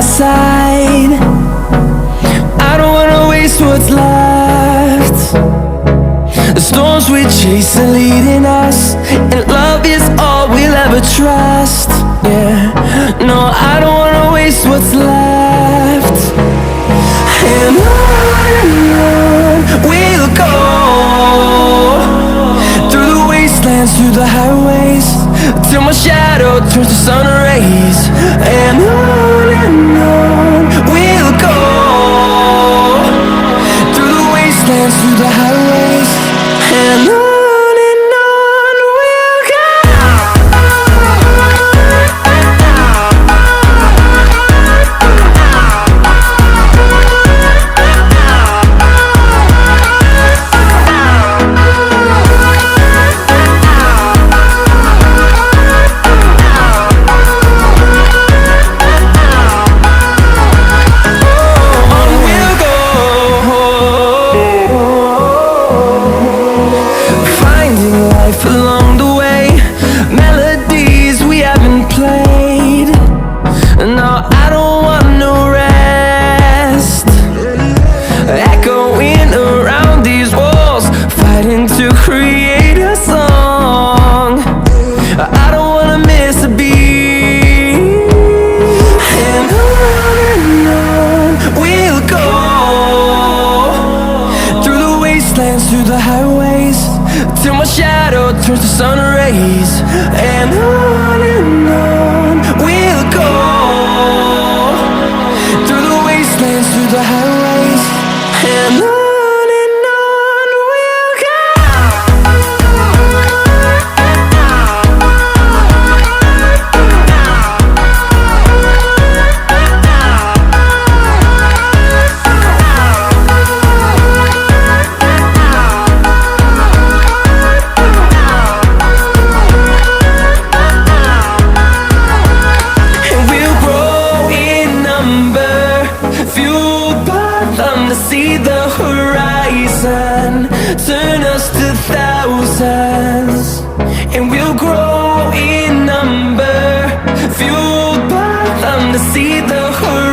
my side. I don't wanna waste what's left. The storms we chase are leading us, and love is all we'll ever trust. Yeah, no, I don't wanna waste what's left. And on we'll go, through the wastelands, through the highways, till my shadow turns to sun rays. And on we'll go, through the wastelands, through the highways, and on we'll go. Along the way, melodies we haven't played. No, I don't want no rest. Echoing around these walls, fighting to create a song. I don't wanna miss a beat. And on we'll go, through the wastelands, through the highways, till my shadow turns to sun rays. And on we'll go, through the wastelands, through the highways, and on we'll go. To see the horizon turn us to thousands, and we'll grow in number, fueled by them to see the horizon.